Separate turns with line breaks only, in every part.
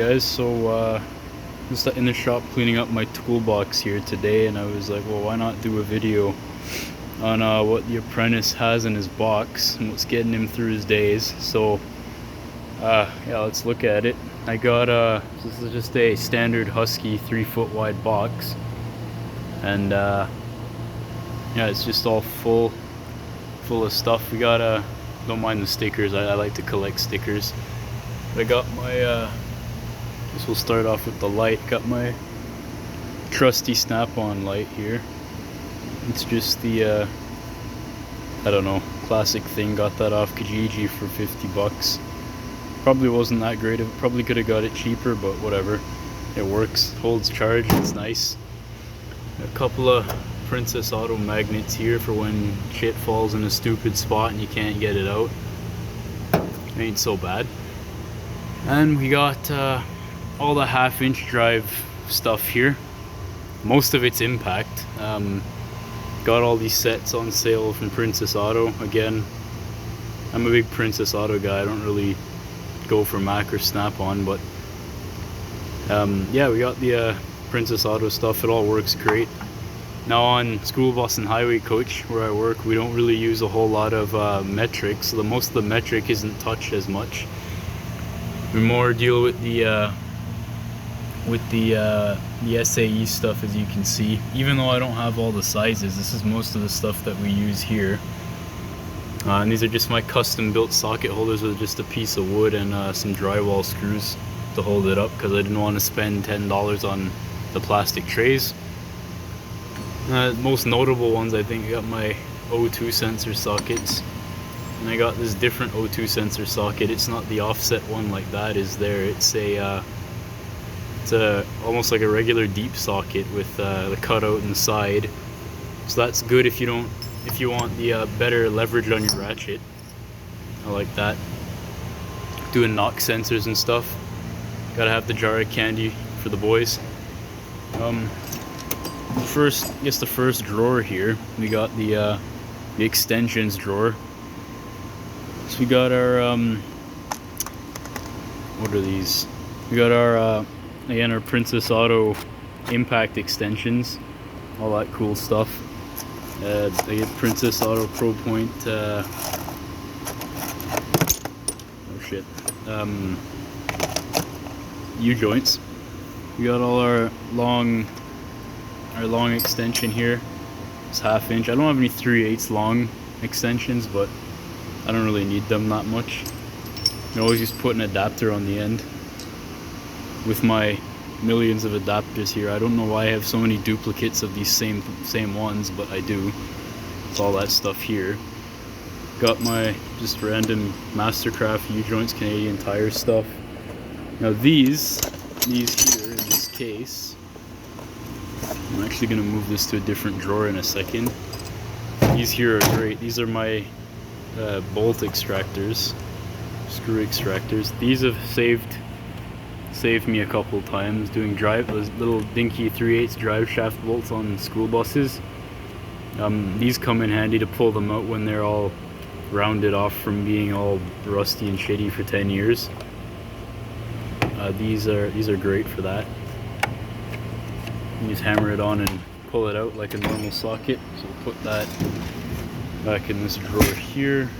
guys. So just in the shop cleaning up my toolbox here today, and I was like, well, why not do a video on what the apprentice has in his box and what's getting him through his days. So yeah, let's look at it. I got this is just a standard Husky 3-foot wide box, and yeah, it's just all full of stuff. We got don't mind the stickers, I like to collect stickers. I got my this will start off with the light. Got my trusty snap-on light here. It's just the I don't know, classic thing. Got that off Kijiji for 50 bucks. Probably wasn't that great. Probably could have got it cheaper, but whatever. It works, holds charge, it's nice. A couple of Princess Auto magnets here for when shit falls in a stupid spot and you can't get it out. Ain't so bad. And we got all the 1/2-inch drive stuff here. Most of it's impact. Got all these sets on sale from Princess Auto. Again, I'm a big Princess Auto guy. I don't really go for Mac or Snap-on, but yeah, we got the Princess Auto stuff. It all works great. Now on school bus and highway coach where I work, we don't really use a whole lot of metric, so most of the metric isn't touched as much. We more deal with the SAE stuff, as you can see. Even though I don't have all the sizes, this is most of the stuff that we use here. And these are just my custom built socket holders with just a piece of wood and some drywall screws to hold it up, because I didn't want to spend $10 on the plastic trays. Most notable ones, I think, I got my O2 sensor sockets. And I got this different O2 sensor socket. It's not the offset one like that is there. It's almost like a regular deep socket with the cutout inside. So that's good if you want the better leverage on your ratchet. I like that. Doing knock sensors and stuff. Gotta have the jar of candy for the boys. The first drawer here, we got the extensions drawer. So we got our what are these? We got our again, our Princess Auto impact extensions, all that cool stuff. I get Princess Auto Pro Point U-joints. We got all our long extension here. It's 1/2 inch. I don't have any 3/8 long extensions, but I don't really need them that much. I can always just put an adapter on the end. With my millions of adapters here, I don't know why I have so many duplicates of these same ones, but I do. It's all that stuff here. Got my just random Mastercraft U-joints, Canadian Tire stuff. Now these here in this case, I'm actually going to move this to a different drawer in a second. These here are great. These are my bolt extractors, screw extractors. These have saved me a couple times doing those little dinky 3/8 drive shaft bolts on school buses. These come in handy to pull them out when they're all rounded off from being all rusty and shitty for 10 years. These are great for that. You just hammer it on and pull it out like a normal socket. So we'll put that back in this drawer here.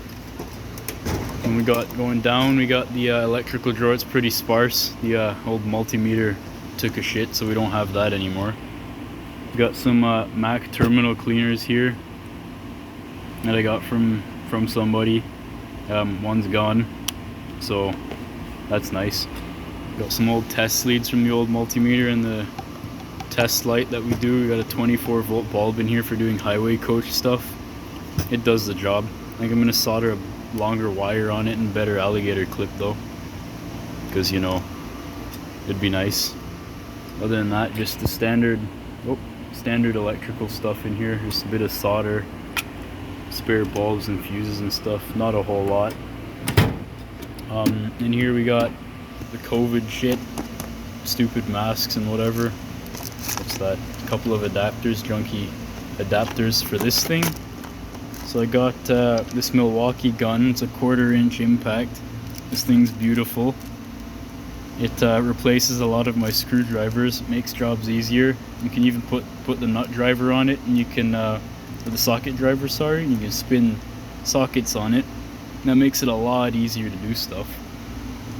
And we got going down, we got the electrical drawer. It's pretty sparse. The old multimeter took a shit, so we don't have that anymore. We got some Mac terminal cleaners here that I got from somebody. One's gone, so that's nice. Got some old test leads from the old multimeter and the test light that we do. We got a 24-volt bulb in here for doing highway coach stuff. It does the job. I think I'm gonna solder a longer wire on it and better alligator clip though, because you know, it'd be nice. Other than that, just the standard electrical stuff in here. Just a bit of solder, spare bulbs and fuses and stuff. Not a whole lot. In here we got the COVID shit, stupid masks and whatever. What's that? A couple of adapters, junky adapters for this thing. So I got this Milwaukee gun. It's a 1/4 inch impact. This thing's beautiful. It replaces a lot of my screwdrivers, makes jobs easier. You can even put the nut driver on it, and you can, the socket driver, sorry, and you can spin sockets on it. And that makes it a lot easier to do stuff.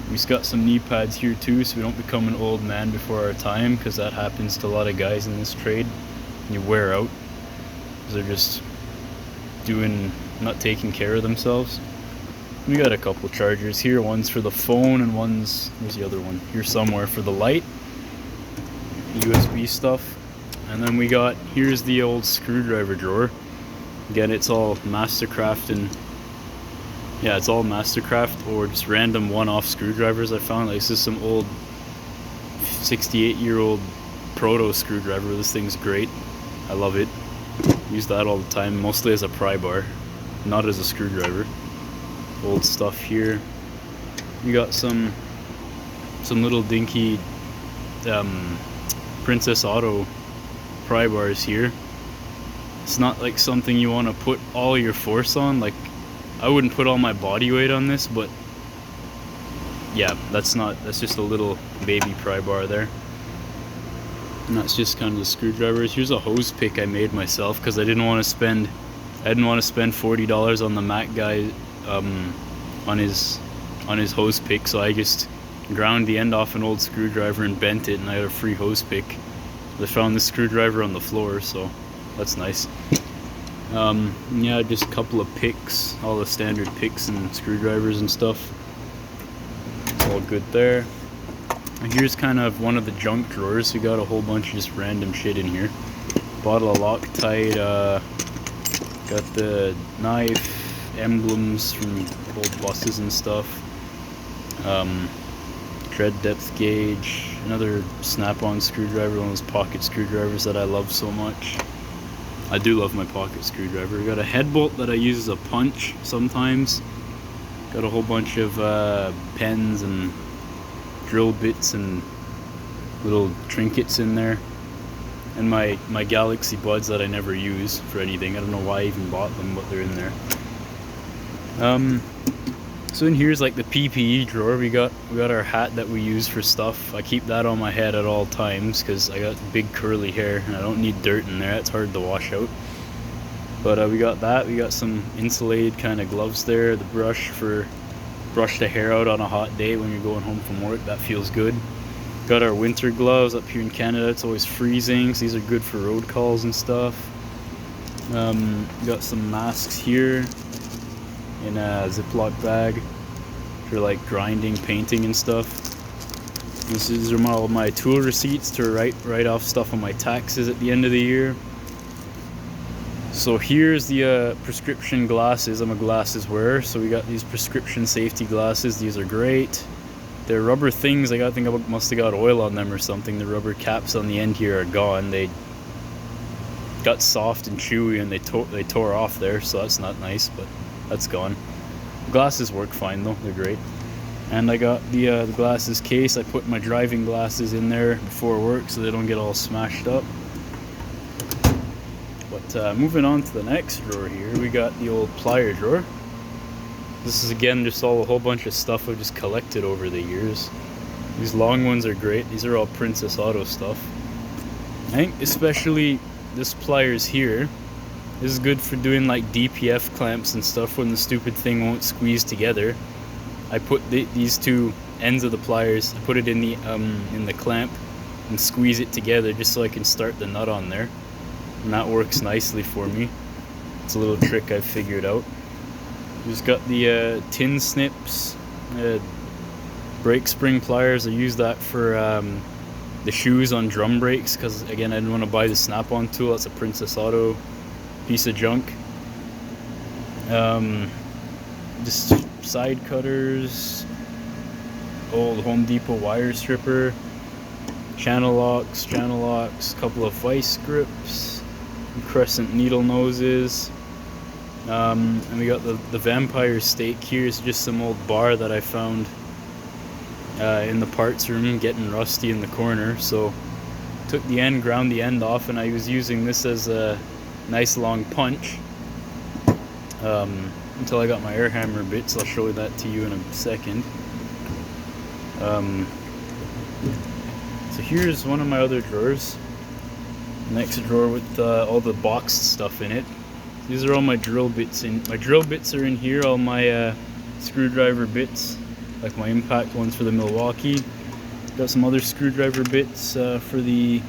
We've got some knee pads here too, so we don't become an old man before our time, because that happens to a lot of guys in this trade. You wear out, because they're just not taking care of themselves. We got a couple chargers here, one's for the phone and one's, where's the other one? Here somewhere for the light, USB stuff. And then we got, here's the old screwdriver drawer. Again, it's all Mastercraft, and yeah, it's all Mastercraft or just random one-off screwdrivers I found. Like, this is some old 68-year-old proto screwdriver. This thing's great. I love it. Use that all the time, mostly as a pry bar, not as a screwdriver. Old stuff here. We got some little dinky Princess Auto pry bars here. It's not like something you want to put all your force on. Like, I wouldn't put all my body weight on this, but yeah, that's just a little baby pry bar there. And that's just kind of the screwdrivers. Here's a hose pick I made myself because I didn't want to spend $40 on the Mac guy on his hose pick, so I just ground the end off an old screwdriver and bent it, and I got a free hose pick. I found this screwdriver on the floor, so that's nice. Yeah, just a couple of picks, all the standard picks and screwdrivers and stuff. It's all good there. And here's kind of one of the junk drawers. We got a whole bunch of just random shit in here. Bottle of Loctite, got the knife, emblems from old buses and stuff, tread depth gauge, another snap-on screwdriver, one of those pocket screwdrivers that I love so much. I do love my pocket screwdriver. Got a head bolt that I use as a punch sometimes. Got a whole bunch of pens and drill bits and little trinkets in there. And my Galaxy Buds that I never use for anything. I don't know why I even bought them, but they're in there. So in here's like the PPE drawer. We got our hat that we use for stuff. I keep that on my head at all times because I got big curly hair and I don't need dirt in there. It's hard to wash out. But we got that. We got some insulated kind of gloves there. The brush for brush the hair out on a hot day when you're going home from work. That feels good. Got our winter gloves up here in Canada. It's always freezing, so these are good for road calls and stuff. Got some masks here in a Ziploc bag for like grinding, painting and stuff. These are all my tool receipts to write off stuff on my taxes at the end of the year. So here's the prescription glasses. I'm a glasses wearer, so we got these prescription safety glasses. These are great. They're rubber things. I think I must have got oil on them or something. The rubber caps on the end here are gone. They got soft and chewy and they tore off there, so that's not nice, but that's gone. The glasses work fine though, they're great. And I got the glasses case. I put my driving glasses in there before work so they don't get all smashed up. But moving on to the next drawer here, we got the old plier drawer. This is again just a whole bunch of stuff I've just collected over the years. These long ones are great. These are all Princess Auto stuff. I think especially this pliers here. This is good for doing like DPF clamps and stuff when the stupid thing won't squeeze together. I put these two ends of the pliers, I put it in the clamp and squeeze it together just so I can start the nut on there. And that works nicely for me. It's a little trick I've figured out. Just got the tin snips, brake spring pliers. I use that for the shoes on drum brakes because again I didn't want to buy the snap-on tool. That's a Princess Auto piece of junk. Just side cutters, old Home Depot wire stripper, channel locks, a couple of vice grips, crescent needle noses, and we got the vampire stake here. Is just some old bar that I found in the parts room getting rusty in the corner, so took the end, ground the end off, and I was using this as a nice long punch until I got my air hammer bits. I'll show that to you in a second. So here's one of my other drawers. Next drawer with all the boxed stuff in it. These are all my drill bits in. My drill bits are in here. All my screwdriver bits, like my impact ones for the Milwaukee. Got some other screwdriver bits for the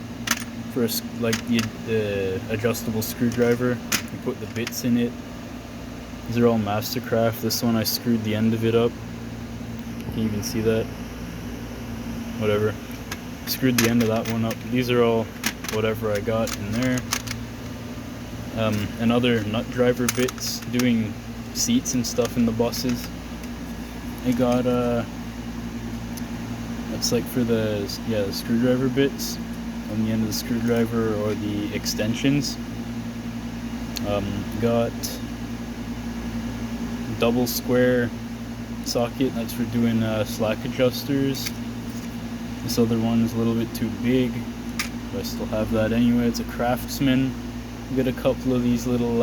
adjustable screwdriver. You put the bits in it. These are all Mastercraft. This one I screwed the end of it up. Can you even see that? Whatever. Screwed the end of that one up. These are all whatever I got in there. And other nut driver bits, doing seats and stuff in the buses. I got that's like for the screwdriver bits on the end of the screwdriver or the extensions. Got double square socket, that's for doing slack adjusters. This other one is a little bit too big, but I still have that anyway. It's a Craftsman. Got a couple of these little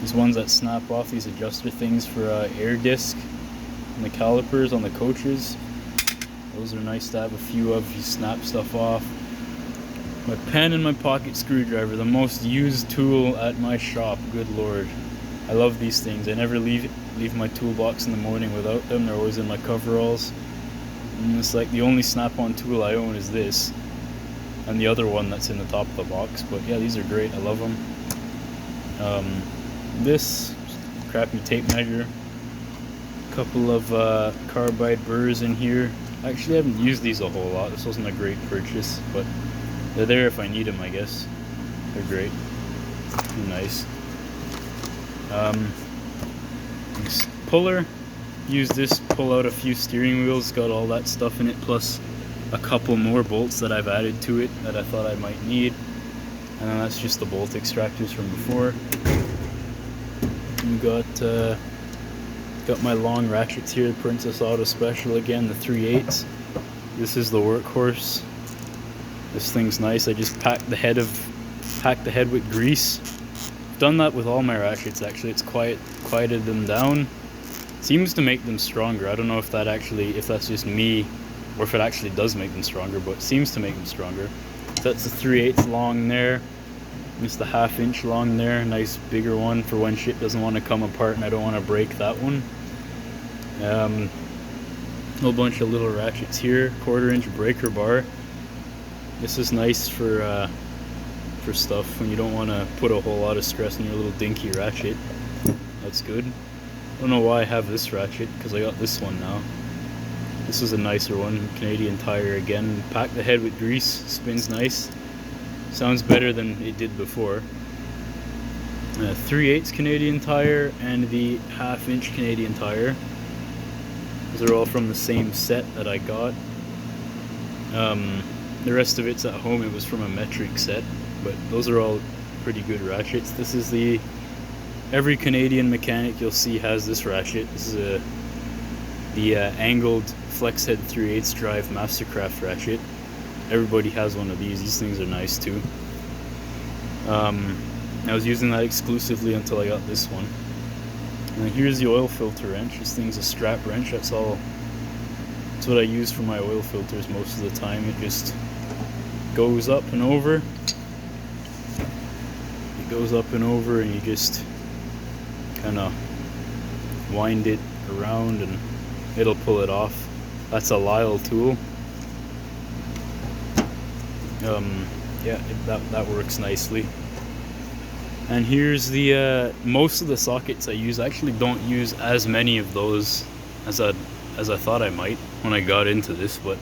these ones that snap off, these adjuster things for air disc and the calipers on the coaches. Those are nice to have a few of. You snap stuff off. My pen and my pocket screwdriver, the most used tool at my shop. Good lord, I love these things. I never leave my toolbox in the morning without them. They're always in my coveralls. And it's like the only snap-on tool I own is this, and the other one that's in the top of the box. But yeah, these are great. I love them. This crappy tape measure. A couple of carbide burrs in here. Actually, I haven't used these a whole lot. This wasn't a great purchase, but they're there if I need them, I guess. They're great. They're nice. This puller. Use this, pull out a few steering wheels, got all that stuff in it, plus a couple more bolts that I've added to it that I thought I might need. And then that's just the bolt extractors from before. And got my long ratchets here, Princess Auto Special again, the 3/8. This is the workhorse. This thing's nice. I just packed the head with grease. I've done that with all my ratchets actually. It's quieted them down. Seems to make them stronger. I don't know if that's just me or if it actually does make them stronger, but it seems to make them stronger. So that's the 3/8 long there. Just the 1/2 inch long there. Nice bigger one for when shit doesn't want to come apart and I don't want to break that one. A whole bunch of little ratchets here. 1/4 inch breaker bar. This is nice for stuff when you don't want to put a whole lot of stress on your little dinky ratchet. That's good. I don't know why I have this ratchet, because I got this one now. This is a nicer one, Canadian Tire again. Pack the head with grease, spins nice. Sounds better than it did before. 3/8 Canadian Tire and the 1/2 inch Canadian Tire. Those are all from the same set that I got. The rest of it's at home. It was from a metric set, but those are all pretty good ratchets. This is every Canadian mechanic you'll see has this ratchet. This is the angled flex head 3/8 drive Mastercraft ratchet. Everybody has one of these. These things are nice too. I was using that exclusively until I got this one. And here's the oil filter wrench. This thing's a strap wrench. That's what I use for my oil filters most of the time. It just goes up and over. It goes up and over, and you just kind of wind it around and it'll pull it off. That's a Lyle tool. Yeah, that works nicely. And here's the most of the sockets I use. I actually don't use as many of those as I thought I might when I got into this, but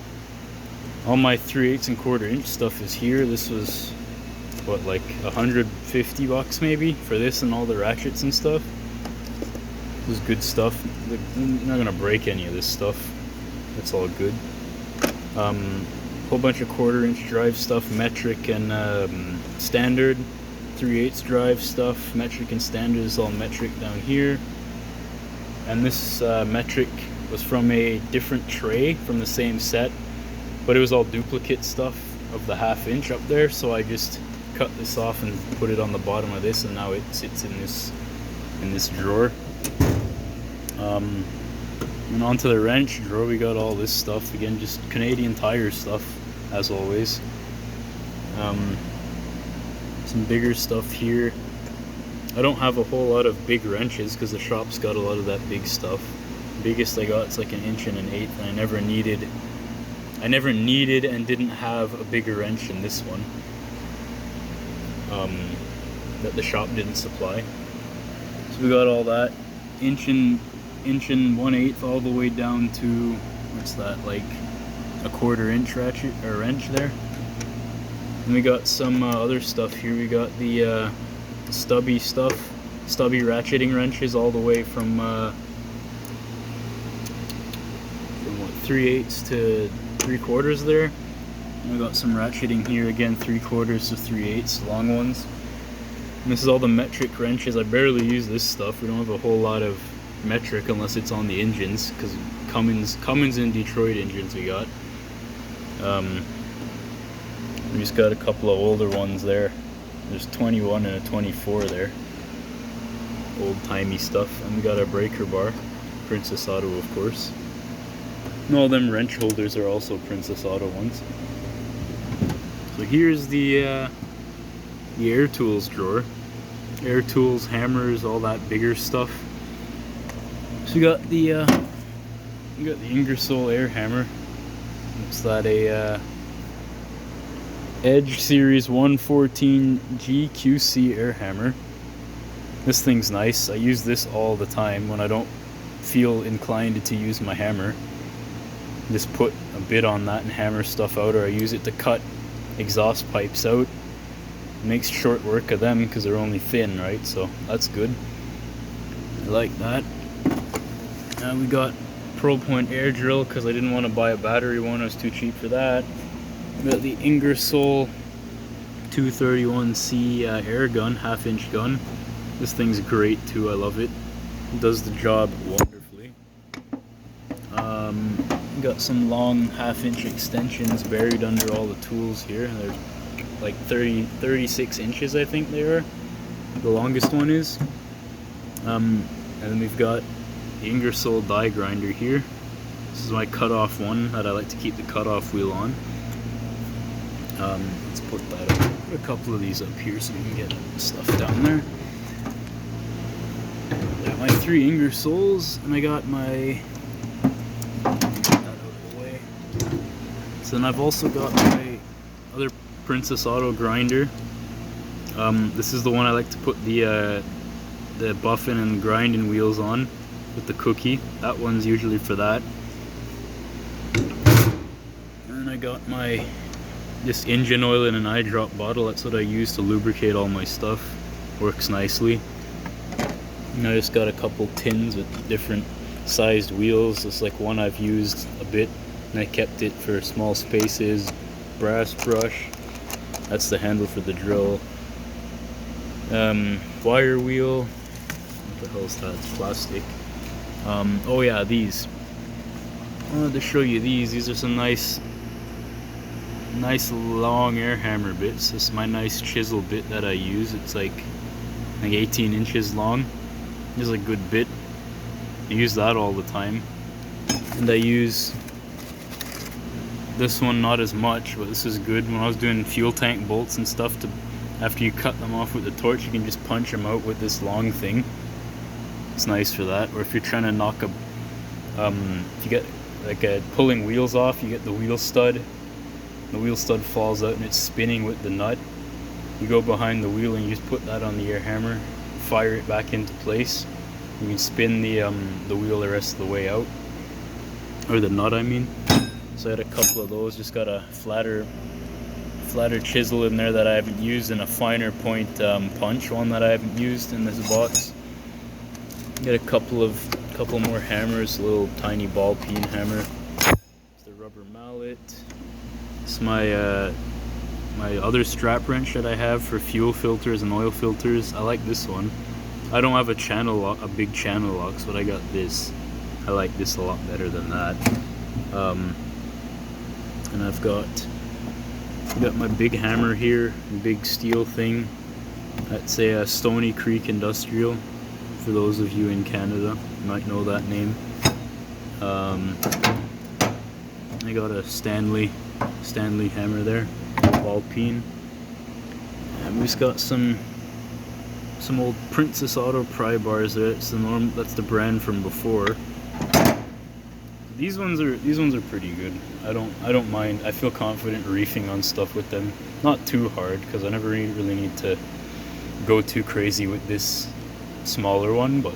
all my 3/8 and 1/4 inch stuff is here. This was what, like $150 maybe for this and all the ratchets and stuff. This is good stuff. I'm not gonna break any of this stuff. It's all good. Whole bunch of 1/4 inch drive stuff, metric and standard. 3/8 drive stuff, metric and standard is all metric down here. And this metric was from a different tray from the same set, but it was all duplicate stuff of the 1/2 inch up there, so I just cut this off and put it on the bottom of this, and now it sits in this drawer. And onto the wrench drawer, we got all this stuff. Again, just Canadian Tire stuff, as always. Some bigger stuff here. I don't have a whole lot of big wrenches because the shop's got a lot of that big stuff. The biggest I got is like 1 1/8 inch, and I never needed and didn't have a bigger wrench than this one. That the shop didn't supply. So we got all that 1 1/8 all the way down to, what's that, like a 1/4 inch ratchet or wrench there. And we got some other stuff here. We got the stubby ratcheting wrenches all the way from what, 3/8 to 3/4 there. And we got some ratcheting here again, 3/4 to 3/8 long ones. And this is all the metric wrenches. I barely use this stuff. We don't have a whole lot of metric unless it's on the engines, because Cummins and Detroit engines we got. We just got a couple of older ones there. There's 21 and a 24 there. Old-timey stuff. And we got our breaker bar, Princess Auto, of course. And all them wrench holders are also Princess Auto ones. So here's the air tools drawer. Air tools, hammers, all that bigger stuff. So we got the Ingersoll air hammer. It's that a Edge Series 114 GQC air hammer. This thing's nice. I use this all the time when I don't feel inclined to use my hammer. Just put a bit on that and hammer stuff out, or I use it to cut exhaust pipes out. It makes short work of them because they're only thin, right? So that's good. I like that. We got Pearl Point air drill because I didn't want to buy a battery one. It was too cheap for that. We got the Ingersoll 231C air gun, 1/2 inch gun. This thing's great too. I love it. It does the job wonderfully. Got some long 1/2 inch extensions buried under all the tools here. They're like 36 inches, I think they are. The longest one is. And then we've got the Ingersoll die grinder here. This is my cutoff one that I like to keep the cutoff wheel on. Let's put that up. Put a couple of these up here so we can get stuff down there. Got my 3 Ingersolls, and I got my, get that out of the way. So then I've also got my other Princess Auto grinder. This is the one I like to put the buffing and grinding wheels on with the cookie. That one's usually for that. And then I got my this engine oil in an eyedrop bottle. That's what I use to lubricate all my stuff. Works nicely. And I just got a couple tins with different sized wheels. It's like one I've used a bit and I kept it for small spaces. Brass brush. That's the handle for the drill. Wire wheel. What the hell is that? It's plastic. Oh yeah, these. I wanted to show you these. These are some nice long air hammer bits. This is my nice chisel bit that I use. It's like 18 inches long. This is a good bit. I use that all the time. And I use this one not as much, but this is good. When I was doing fuel tank bolts and stuff, after you cut them off with the torch, you can just punch them out with this long thing. It's nice for that. Or if you're trying to knock if you get like pulling wheels off, you get the wheel stud. The wheel stud falls out and it's spinning with the nut. You go behind the wheel and you just put that on the air hammer, fire it back into place. You can spin the wheel the rest of the way out, or the nut, I mean. So I had a couple of those. Just got a flatter chisel in there that I haven't used, and a finer point punch one that I haven't used in this box. Got a couple more hammers, a little tiny ball peen hammer. It's the rubber mallet. It's my my other strap wrench that I have for fuel filters and oil filters. I like this one. I don't have a big channel locks, but I got this. I like this a lot better than that. And I've got my big hammer here, big steel thing. That's a Stony Creek Industrial. For those of you in Canada, you might know that name. I got a Stanley hammer there, ball peen, and we just got some old Princess Auto pry bars there. It's that's the brand from before. These ones are pretty good. I don't mind. I feel confident reefing on stuff with them. Not too hard, because I never really need to go too crazy with this smaller one, but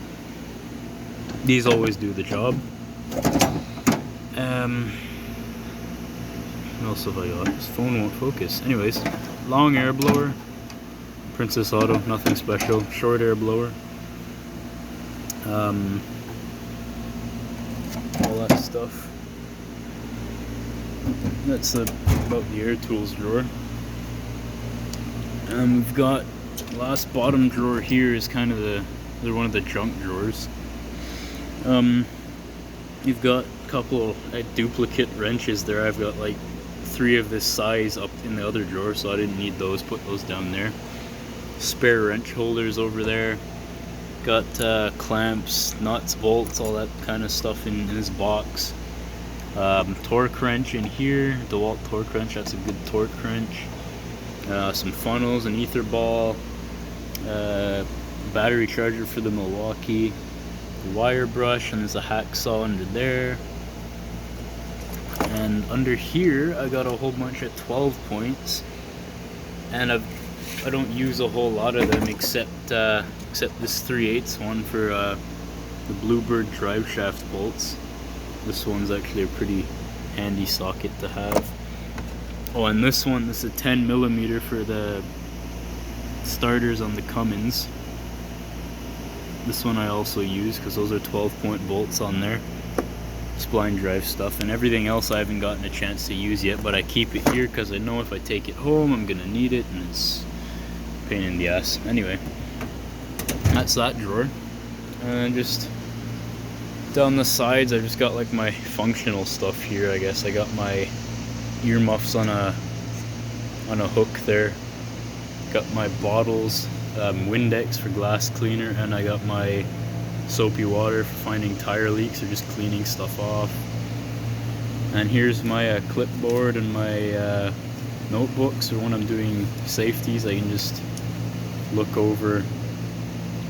these always do the job. What else have I got? This phone won't focus. Anyways, long air blower, Princess Auto, nothing special. Short air blower. All that stuff. That's about the air tools drawer. And we've got the last bottom drawer here is kind of they're one of the junk drawers. You've got a couple of duplicate wrenches there. I've got like 3 of this size up in the other drawer, so I didn't need those. Put those down there. Spare wrench holders over there. Got clamps, nuts, bolts, all that kind of stuff in this box. Torque wrench in here, DeWalt torque wrench, that's a good torque wrench. Some funnels, an ether ball, battery charger for the Milwaukee, wire brush, and there's a hacksaw under there. And under here I got a whole bunch at 12 points, and I don't use a whole lot of them except this 3/8 one for the Bluebird drive shaft bolts. This one's actually a pretty handy socket to have. Oh, and this is a 10mm for the starters on the Cummins. This one I also use because those are 12-point bolts on there. Spline drive stuff, and everything else I haven't gotten a chance to use yet, but I keep it here because I know if I take it home I'm gonna need it, and it's a pain in the ass. Anyway, that's that drawer. And just down the sides I just got like my functional stuff here, I guess. I got my earmuffs on a hook there. Got my bottles, Windex for glass cleaner, and I got my soapy water for finding tire leaks or just cleaning stuff off. And here's my clipboard and my notebooks, or when I'm doing safeties I can just look over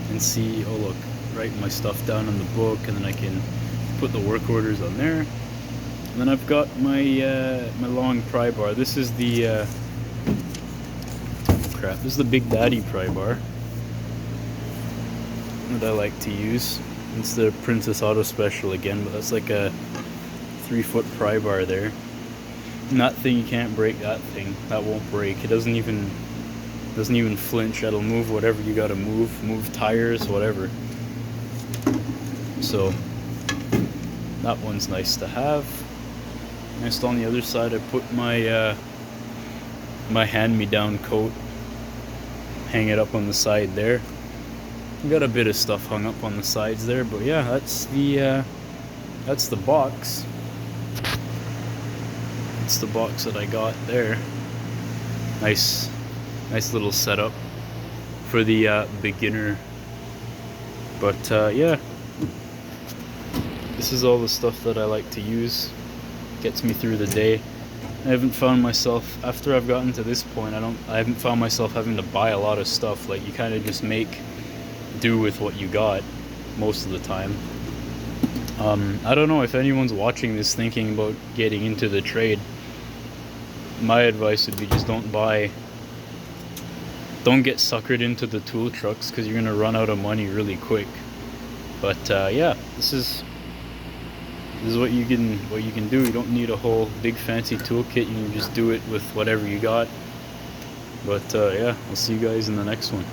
and see, oh look, write my stuff down in the book, and then I can put the work orders on there. And then I've got my my long pry bar. This is the this is the Big Daddy pry bar that I like to use. It's the Princess Auto Special again, but that's like a 3-foot pry bar there. And that thing, you can't break that thing. That won't break. It doesn't even flinch. It'll move whatever you gotta move tires, whatever. So that one's nice to have. Next, on the other side I put my my hand-me-down coat. Hang it up on the side there. Got a bit of stuff hung up on the sides there, but yeah, that's the box. It's the box that I got there. Nice little setup for the beginner. But yeah, this is all the stuff that I like to use. Gets me through the day. I haven't found myself, after I've gotten to this point, I haven't found myself having to buy a lot of stuff. Like, you kind of just make do with what you got most of the time. I don't know if anyone's watching this thinking about getting into the trade. My advice would be just don't get suckered into the tool trucks, because you're gonna run out of money really quick. But yeah, this is what you can do. You don't need a whole big fancy toolkit. You can just do it with whatever you got. But yeah, I'll see you guys in the next one.